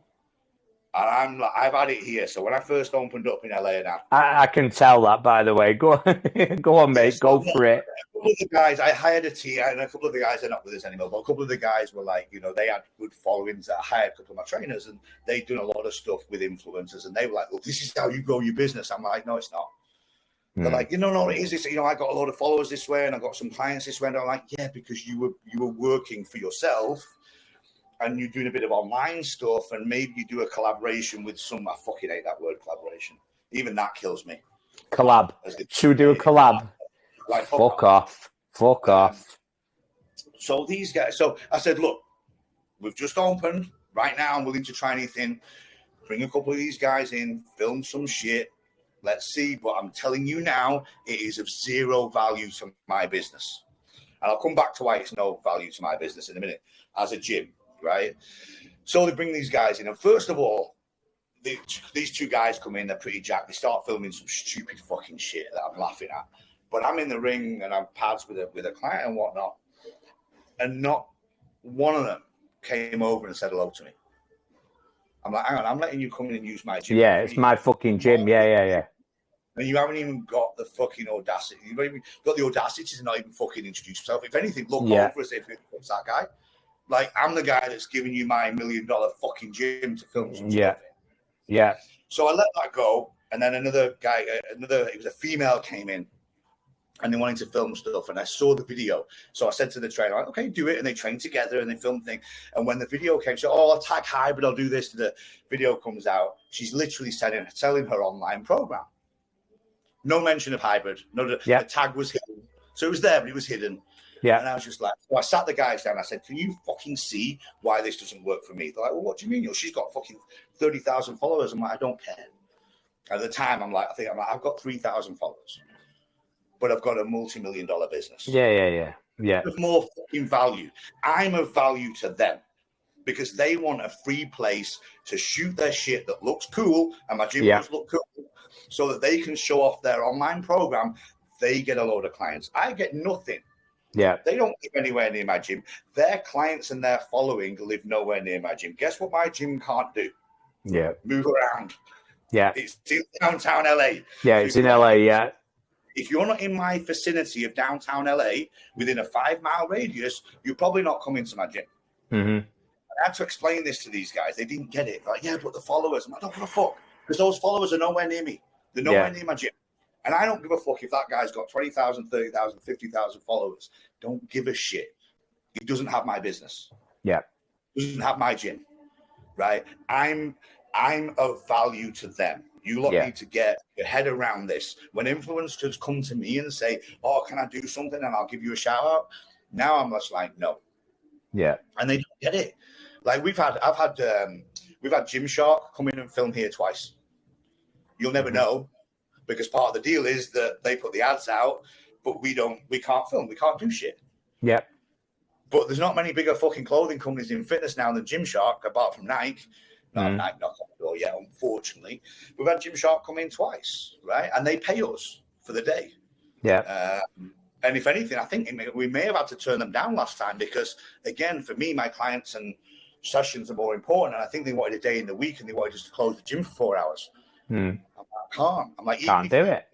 And I'm like, I've had it here. So when I first opened up in LA, I can tell that, by the way. Go on, mate. Go for it. A couple of the guys, I hired a team, and a couple of the guys are not with us anymore, but a couple of the guys were like, they had good followings. I hired a couple of my trainers, and they'd done a lot of stuff with influencers, and they were like, look, this is how you grow your business. I'm like, no, it's not. They're like, no, it is this. I got a lot of followers this way, and I got some clients this way. And I'm like, yeah, because you were working for yourself, and you're doing a bit of online stuff, and maybe you do a collaboration with some. I fucking hate that word, collaboration. Even that kills me. Collab. Should we do a collab? Like, fuck off. Fuck off. So these guys. So I said, look, we've just opened. Right now, I'm willing to try anything. Bring a couple of these guys in, film some shit. Let's see, but I'm telling you now, it is of zero value to my business. And I'll come back to why it's no value to my business in a minute as a gym, right? So they bring these guys in. And first of all, these two guys come in, they're pretty jacked. They start filming some stupid fucking shit that I'm laughing at. But I'm in the ring and I'm pads with a client and whatnot. And not one of them came over and said hello to me. I'm like, hang on, I'm letting you come in and use my gym. Yeah, it's my fucking gym. Yeah. And you haven't even got the fucking audacity. You've even got the audacity to not even fucking introduce yourself. If anything, look over as if it's that guy. Like, I'm the guy that's giving you my $1 million fucking gym to film some stuff in. Yeah. So I let that go. And then another guy, it was a female, came in. And they wanted to film stuff, and I saw the video. So I said to the trainer, like, okay, do it. And they trained together, and they filmed thing. And when the video came, she said, I'll tag Hybrid, I'll do this. The video comes out. She's literally selling her online program. No mention of Hybrid. The tag was hidden. So it was there, but it was hidden. Yeah. And I was just like, so I sat the guys down. I said, can you fucking see why this doesn't work for me? They're like, well, what do you mean? She's got fucking 30,000 followers. I'm like, I don't care. At the time, I've got 3,000 followers. But I've got a multi-million-dollar business. Yeah. Of more fucking value. I'm of value to them because they want a free place to shoot their shit that looks cool, and my gym does look cool, so that they can show off their online program. They get a load of clients. I get nothing. Yeah. They don't live anywhere near my gym. Their clients and their following live nowhere near my gym. Guess what my gym can't do? Yeah. Move around. Yeah. It's in downtown LA. Yeah, it's in LA, yeah. If you're not in my vicinity of downtown LA within a 5-mile radius, you're probably not coming to my gym. Mm-hmm. I had to explain this to these guys. They didn't get it. Like, yeah, but the followers. I'm like, I don't give a fuck. Because those followers are nowhere near me. They're nowhere near my gym. And I don't give a fuck if that guy's got 20,000, 30,000, 50,000 followers. Don't give a shit. He doesn't have my business. Yeah. He doesn't have my gym. Right? I'm of value to them. You lot need to get your head around this. When influencers come to me and say, oh, can I do something and I'll give you a shout out? Now I'm just like, no. Yeah. And they don't get it. Like we've had Gymshark come in and film here twice. You'll never know because part of the deal is that they put the ads out, but we can't film. We can't do shit. Yeah. But there's not many bigger fucking clothing companies in fitness now than Gymshark, apart from Nike. not a night knock on the door yet, unfortunately. We've had Gymshark come in twice, right? And they pay us for the day. Yeah. And if anything, I think we may have had to turn them down last time because, again, for me, my clients and sessions are more important. And I think they wanted a day in the week and they wanted us to close the gym for 4 hours. I'm like, I can't. I'm like, can't do it.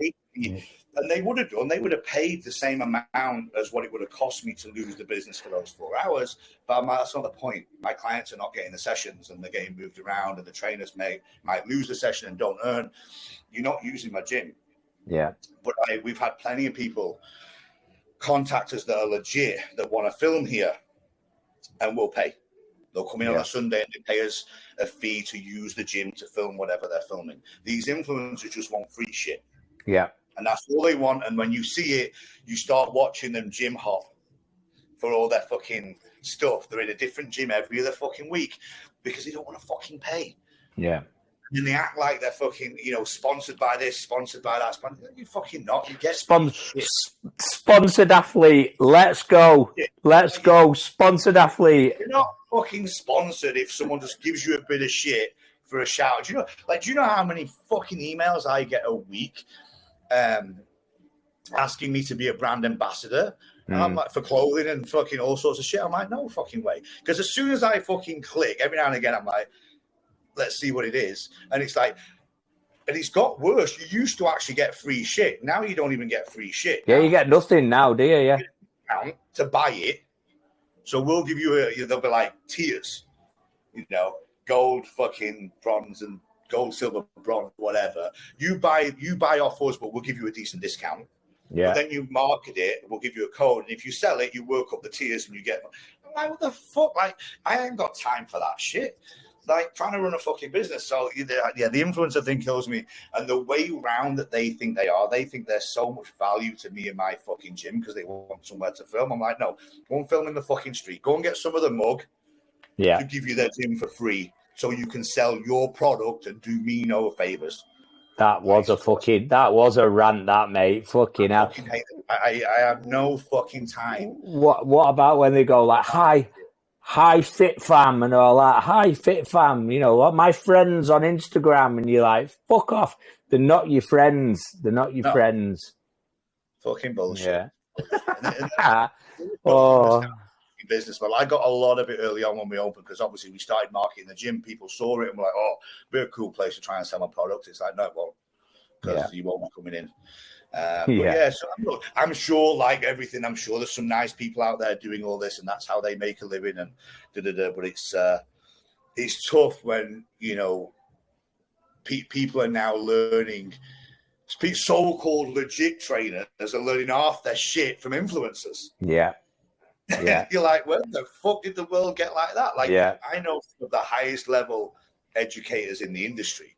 And they would have done. They would have paid the same amount as what it would have cost me to lose the business for those 4 hours. But I'm like, that's not the point. My clients are not getting the sessions and they're getting moved around and the trainers might lose the session and don't earn. You're not using my gym. Yeah. But we've had plenty of people contact us that are legit that want to film here and we'll pay. They'll come in on a Sunday and they pay us a fee to use the gym to film whatever they're filming. These influencers just want free shit. Yeah. And that's all they want. And when you see it, you start watching them gym hop for all their fucking stuff. They're in a different gym every other fucking week because they don't want to fucking pay. Yeah. And they act like they're fucking, sponsored by this, sponsored by that. You fucking not. You get sponsored athlete. Let's go. Let's go. Sponsored athlete. You're not fucking sponsored if someone just gives you a bit of shit for a shout. Do you know how many fucking emails I get a week asking me to be a brand ambassador? And I'm like, for clothing and fucking all sorts of shit. I'm like, no fucking way. Because as soon as I fucking click, every now and again, I'm like, let's see what it is. And it's like, and it's got worse. You used to actually get free shit. Now you don't even get free shit. Yeah, you get nothing now, do you? Yeah. To buy it. So we'll give you they'll be like tiers, gold, fucking bronze and gold, silver, bronze, whatever. You buy off us, but we'll give you a decent discount. Yeah. But then you market it, we'll give you a code. And if you sell it, you work up the tiers and you get, I'm like, what the fuck? Like, I ain't got time for that shit. Like trying to run a fucking business. So the influencer thing kills me. And the way round that they think they think there's so much value to me in my fucking gym because they want somewhere to film. I'm like, no, go and film in the fucking street. Go and get some of the mug to give you their gym for free so you can sell your product and do me no favors. That was a rant, that, mate. Fucking hell. I have no fucking time. What about when they go like, hi fit fam and all that. Hi fit fam, my friends on Instagram, and you're like, fuck off. They're not your friends. They're not your friends. Fucking bullshit. Yeah. Business. Well, I got a lot of it early on when we opened because obviously we started marketing the gym. People saw it and were like, oh, be a cool place to try and sell my product. It's like, no, it won't, because you won't be coming in. So I'm sure, like everything, I'm sure there's some nice people out there doing all this, and that's how they make a living. And but it's tough when people are now learning. So-called legit trainers are learning half their shit from influencers. Yeah. You're like, where the fuck did the world get like that? Like, I know some of the highest level educators in the industry.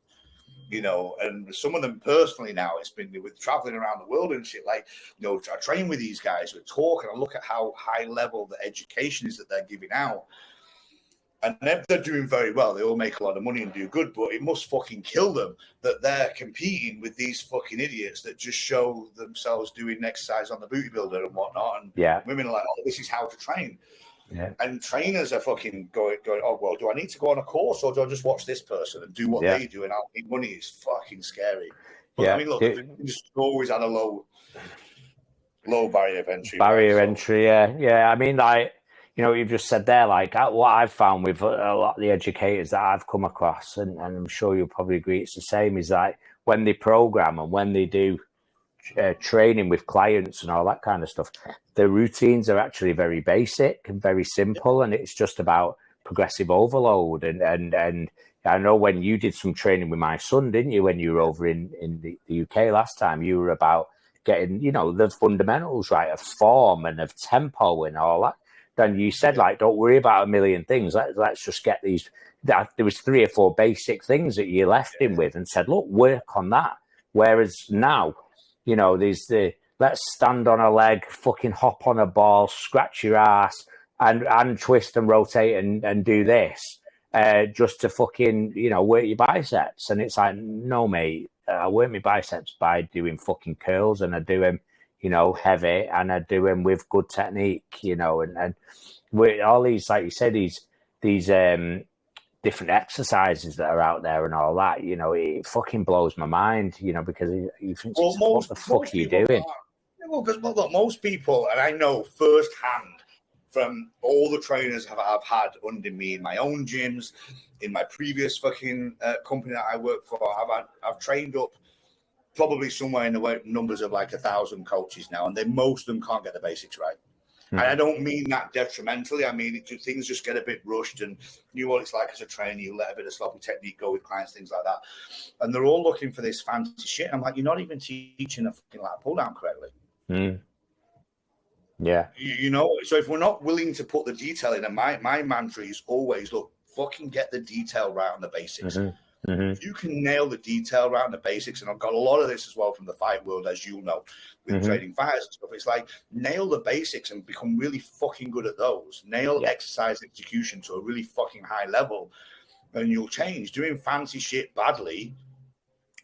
And some of them personally now, it's been with traveling around the world and shit. Like, I train with these guys, we talk, and I look at how high level the education is that they're giving out. And they're doing very well. They all make a lot of money and do good, but it must fucking kill them that they're competing with these fucking idiots that just show themselves doing exercise on the booty builder and whatnot. And women are like, oh, this is how to train. Yeah. And trainers are fucking going, oh, well, do I need to go on a course or do I just watch this person and do what they do and I'll make money? It's fucking scary. But I mean, look, it's always had a low barrier of entry. Yeah. I mean, like, you've just said there, like what I've found with a lot of the educators that I've come across, and I'm sure you'll probably agree it's the same, is like when they program and when they do training with clients and all that kind of stuff, the routines are actually very basic and very simple, and it's just about progressive overload. And I know when you did some training with my son, didn't you, when you were over in the UK last time, you were about getting, the fundamentals right of form and of tempo and all that. Then you said, like, don't worry about a million things. Let's just get these. There was 3 or 4 basic things that you left him with and said, look, work on that. Whereas now, there's let's stand on a leg, fucking hop on a ball, scratch your ass and twist and rotate and do this just to fucking, work your biceps. And it's like, no, mate, I work my biceps by doing fucking curls, and I do them, heavy, and I do them with good technique, and with all these, like you said, these different exercises that are out there and all that, you know, it fucking blows my mind, you know, because you think, Well, what the fuck are you doing? Well, because look, most people, and I know firsthand from all the trainers I've had under me in my own gyms, in my previous fucking company that I work for, I've trained up probably somewhere in the numbers of like 1,000 coaches now, and most of them can't get the basics right. And I don't mean that detrimentally. I mean, things just get a bit rushed, and you know what it's like as a trainer. You let a bit of sloppy technique go with clients, things like that. And they're all looking for this fancy shit. I'm like, you're not even teaching a fucking lat pull down correctly. Yeah. You know, so if we're not willing to put the detail in, and my mantra is always, look, fucking get the detail right on the basics. If you can nail the detail right on the basics, and I've got a lot of this as well from the fight world, as you know, with training fighters and stuff. It's like nail the basics and become really fucking good at those. Nail exercise execution to a really fucking high level, and you'll change. Doing fancy shit badly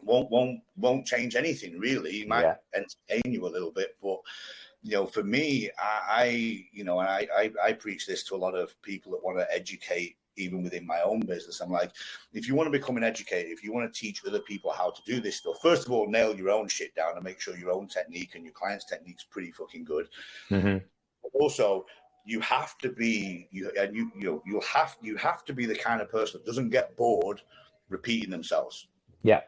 won't change anything really. It might entertain you a little bit, but you know, for me, I preach this to a lot of people that want to educate. Even within my own business, I'm like, if you want to become an educator, if you want to teach other people how to do this stuff, first of all, nail your own shit down and make sure your own technique and your client's technique's pretty fucking good. Also, you have to be you have to be the kind of person that doesn't get bored repeating themselves. Yeah.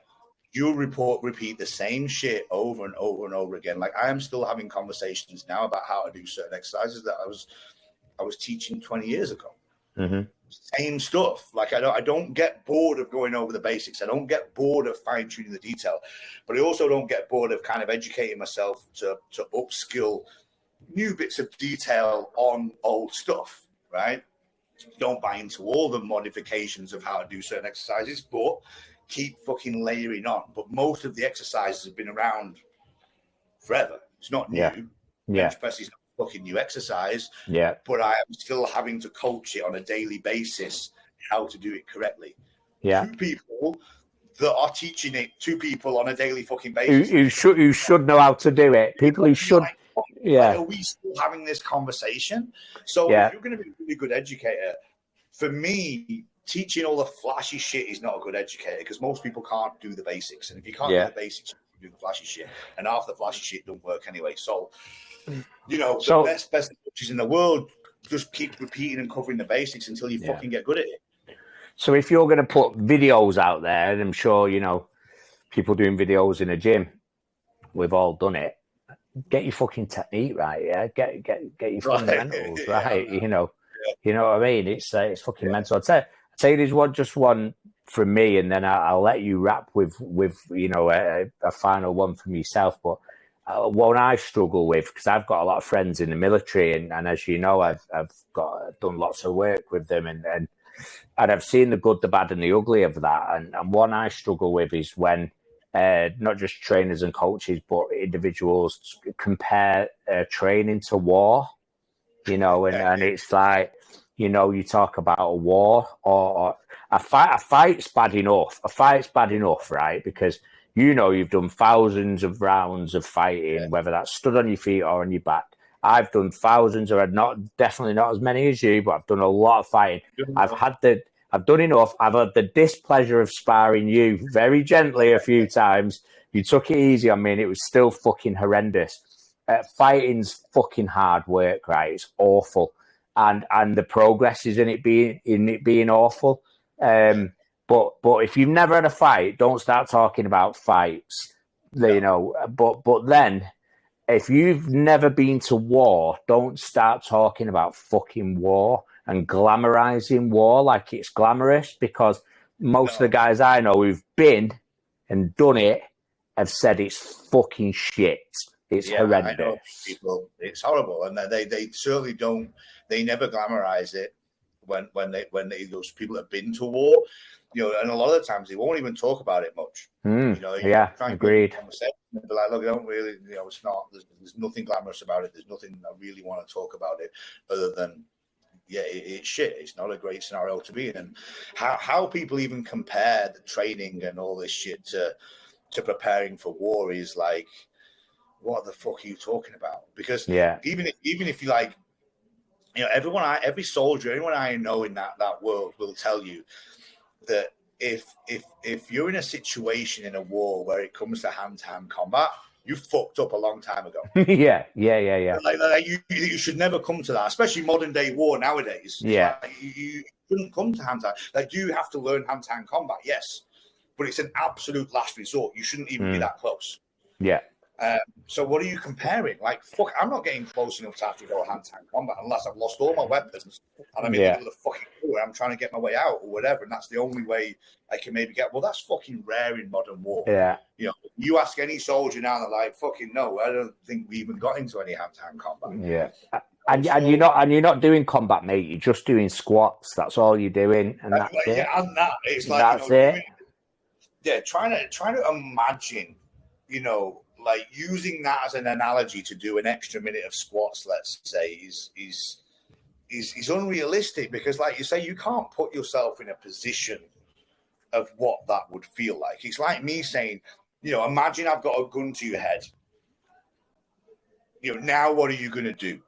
You repeat the same shit over and over and over again. Like I am still having conversations now about how to do certain exercises that I was teaching 20 years ago. Same stuff. Like I don't get bored of going over the basics. I don't get bored of fine tuning the detail, but I also don't get bored of kind of educating myself to upskill new bits of detail on old stuff. Right? Don't buy into all the modifications of how to do certain exercises, but keep fucking layering on. But most of the exercises have been around forever. It's not new. Bench press is not fucking new exercise, but I am still having to coach it on a daily basis how to do it correctly. Two people that are teaching it to people on a daily fucking basis who should know how to do it. People who should are we still having this conversation? So if you're going to be a really good educator, for me, teaching all the flashy shit is not a good educator because most people can't do the basics, and if you can't do the basics, you do the flashy shit, and half the flashy shit don't work anyway. So you know, the best coaches in the world just keep repeating and covering the basics until you fucking get good at it. So if you're going to put videos out there, and I'm sure, you know, people doing videos in a gym, we've all done it. Get your fucking technique right, Get your fundamentals right, you know. You know what I mean? It's fucking mental. I'll tell you, there's just one from me, and then I'll let you wrap with you know a final one from yourself, but. One I struggle with because I've got a lot of friends in the military, and as you know, I've done lots of work with them, and I've seen the good, the bad, and the ugly of that. And one I struggle with is when not just trainers and coaches, but individuals compare training to war. You know, and it's like, you know, you talk about a war or a fight. A fight's bad enough. A fight's bad enough, right? Because you know, you've done thousands of rounds of fighting, whether that's stood on your feet or on your back. I've done thousands, or definitely not as many as you, but I've done a lot of fighting. I've done enough. I've had the displeasure of sparring you very gently a few times. You took it easy on me, and it was still fucking horrendous. Fighting's fucking hard work, right? It's awful, and the progress is in it being awful. But if you've never had a fight, don't start talking about fights. You know, but then if you've never been to war, don't start talking about fucking war and glamorizing war like it's glamorous, because most of the guys I know who've been and done it have said it's fucking shit. It's horrendous. I know people, it's horrible, and they certainly don't. They never glamorize it when those people have been to war. You know, and a lot of the times they won't even talk about it much. You know, agreed. They're like, look, I don't really, you know, it's not. There's nothing glamorous about it. There's nothing I really want to talk about it, other than, it's shit. It's not a great scenario to be in. And how people even compare the training and all this shit to preparing for war is like, what the fuck are you talking about? Because even if you like, you know, every soldier, anyone I know in that world will tell you, that if you're in a situation in a war where it comes to hand-to-hand combat, you fucked up a long time ago. Yeah. Like you should never come to that, especially modern day war nowadays. Yeah. Like, you shouldn't come to hand-to-hand. Like, do you have to learn hand-to-hand combat? Yes, but it's an absolute last resort. You shouldn't even be that close. Yeah. So what are you comparing? Like, fuck, I'm not getting close enough to have to go hand-to-hand combat unless I've lost all my weapons and I'm in the middle of the fucking war. I'm trying to get my way out or whatever, and that's the only way I can maybe get. Well, that's fucking rare in modern war. Yeah. You know, you ask any soldier now, they're like, fucking no, I don't think we even got into any hand-to-hand combat. Yeah. And you're not doing combat, mate. You're just doing squats. That's all you're doing, and that's it. Yeah, and that it's like that's it. Trying to imagine, you know, like using that as an analogy to do an extra minute of squats, let's say, is unrealistic because, like you say, you can't put yourself in a position of what that would feel like. It's like me saying, you know, imagine I've got a gun to your head. You know, now what are you going to do?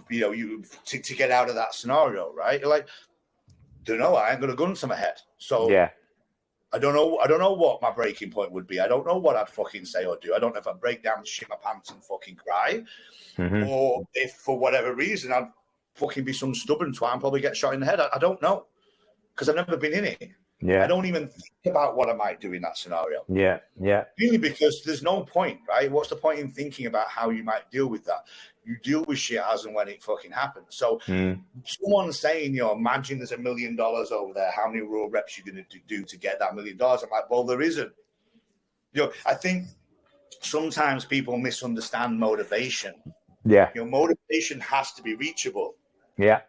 You know, to get out of that scenario, right? You're like, don't know. I ain't got a gun to my head, so yeah. I don't know what my breaking point would be. I don't know what I'd fucking say or do. I don't know if I'd break down, shit my pants and fucking cry. Or if for whatever reason I'd fucking be some stubborn twat and probably get shot in the head. I don't know. Because I've never been in it. Yeah. I don't even think about what I might do in that scenario. Yeah. Really, because there's no point, right? What's the point in thinking about how you might deal with that? You deal with shit as and when it fucking happens. So someone saying, you know, imagine there's $1 million over there, how many raw reps you're going to do to get that $1 million? I'm like, well, there isn't. You know, I think sometimes people misunderstand motivation. Yeah. You know, motivation has to be reachable. Yeah.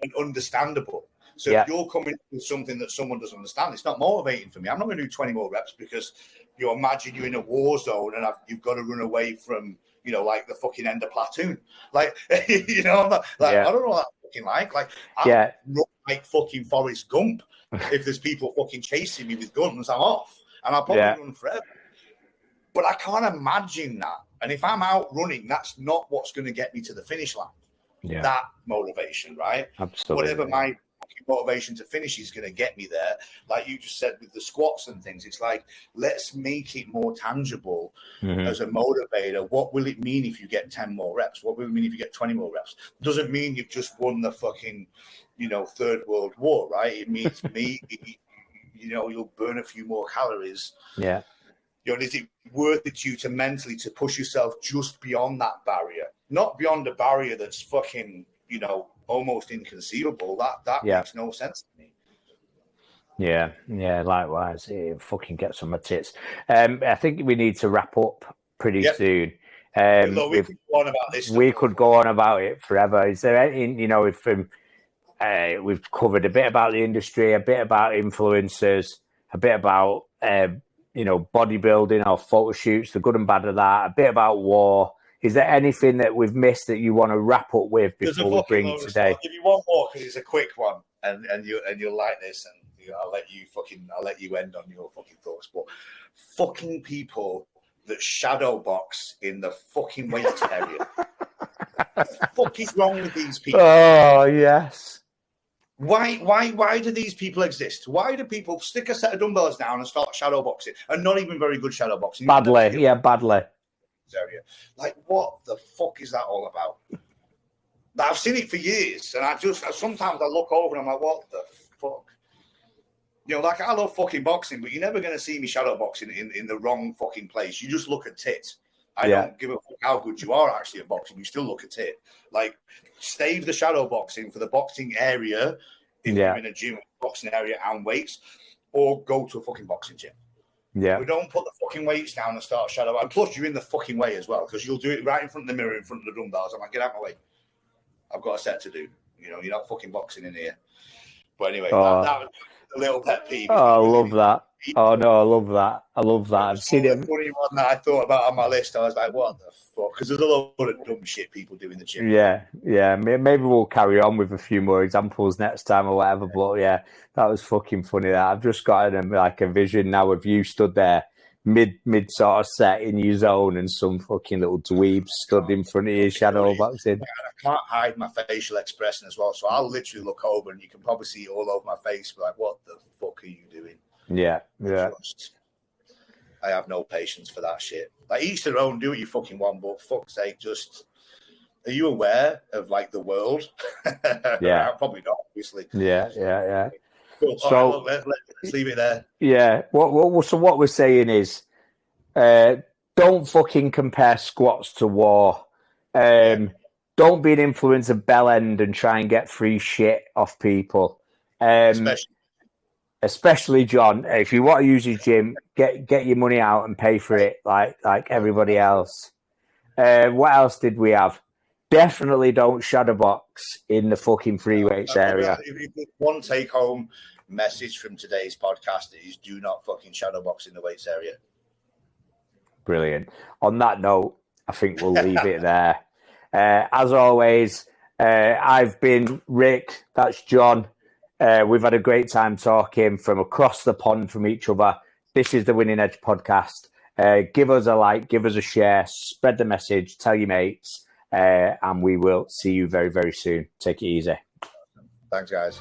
And understandable. So if you're coming with something that someone doesn't understand, it's not motivating for me. I'm not going to do 20 more reps because, you know, imagine you're in a war zone and you've got to run away from, you know, like the fucking end of platoon. Like, you know, I'm not, like, I don't know what that's fucking like. Like, I'm run like fucking Forrest Gump. If there's people fucking chasing me with guns, I'm off. And I'll probably run forever. But I can't imagine that. And if I'm out running, that's not what's going to get me to the finish line. Yeah. That motivation, right? Absolutely. Whatever my motivation to finish is going to get me there. Like you just said with the squats and things, it's like, let's make it more tangible as a motivator. What will it mean if you get 10 more reps? What will it mean if you get 20 more reps? Doesn't mean you've just won the fucking, you know, Third World War, right? It means maybe, you know, you'll burn a few more calories. Yeah. You know, is it worth it to you to mentally to push yourself just beyond that barrier? Not beyond a barrier that's fucking, you know, almost inconceivable. That makes no sense to me. Yeah, likewise. It fucking gets on my tits. I think we need to wrap up pretty soon. Look, we could go on about this. We could go on about it forever. Is there anything, you know, if we've covered a bit about the industry, a bit about influencers, a bit about you know, bodybuilding or photo shoots, the good and bad of that, a bit about war. Is there anything that we've missed that you want to wrap up with before we bring it today? I'll give you one more because it's a quick one, and you'll like this, and you know, I'll let you end on your fucking thoughts. But fucking people that shadow box in the fucking weights area. What the fuck is wrong with these people? Oh yes. Why do these people exist? Why do people stick a set of dumbbells down and start shadow boxing, and not even very good shadow boxing? Badly. Area. Like, what the fuck is that all about? I've seen it for years, and sometimes I look over and I'm like, what the fuck? You know, like, I love fucking boxing, but you're never going to see me shadow boxing in the wrong fucking place. You just look at tits. I don't give a fuck how good you are actually at boxing. You still look at it. Like, stave the shadow boxing for the boxing area if you're in a gym, boxing area and weights, or go to a fucking boxing gym. Yeah. We don't put the fucking weights down and start shadow. And plus, you're in the fucking way as well, because you'll do it right in front of the mirror, in front of the dumbbells. I'm like, get out of my way. I've got a set to do. You know, you're not fucking boxing in here. But anyway, that was a little pet peeve. Oh, I love that. Oh, no, I love that. I've seen it. The funny one that I thought about on my list, I was like, what the fuck? Because there's a lot of dumb shit people do in the gym. Yeah. Maybe we'll carry on with a few more examples next time or whatever. But yeah, that was fucking funny. That I've just got like a vision now of you stood there mid sort of set in your zone, and some fucking little dweeb stood in front of you shadow boxing. I can't hide my facial expression as well, so I'll literally look over, and you can probably see all over my face, like, what the fuck are you doing? Yeah. I have no patience for that shit. Like, each their own, do what you fucking want, but fuck's sake, just, are you aware of, like, the world? Yeah. Probably not, obviously. Yeah. Cool. So, all right, look, let's leave it there. Yeah. So what we're saying is, don't fucking compare squats to war. Don't be an influencer bell end and try and get free shit off people. Especially John, if you want to use your gym, get your money out and pay for it like everybody else. What else did we have? Definitely don't shadow box in the fucking free weights area. If one take home message from today's podcast is do not fucking shadow box in the weights area. Brilliant. On that note, I think we'll leave it there. As always, I've been Rick. That's John. We've had a great time talking from across the pond from each other. This is the Winning Edge podcast. Give us a like, give us a share, spread the message, tell your mates, and we will see you very, very soon. Take it easy. Thanks, guys.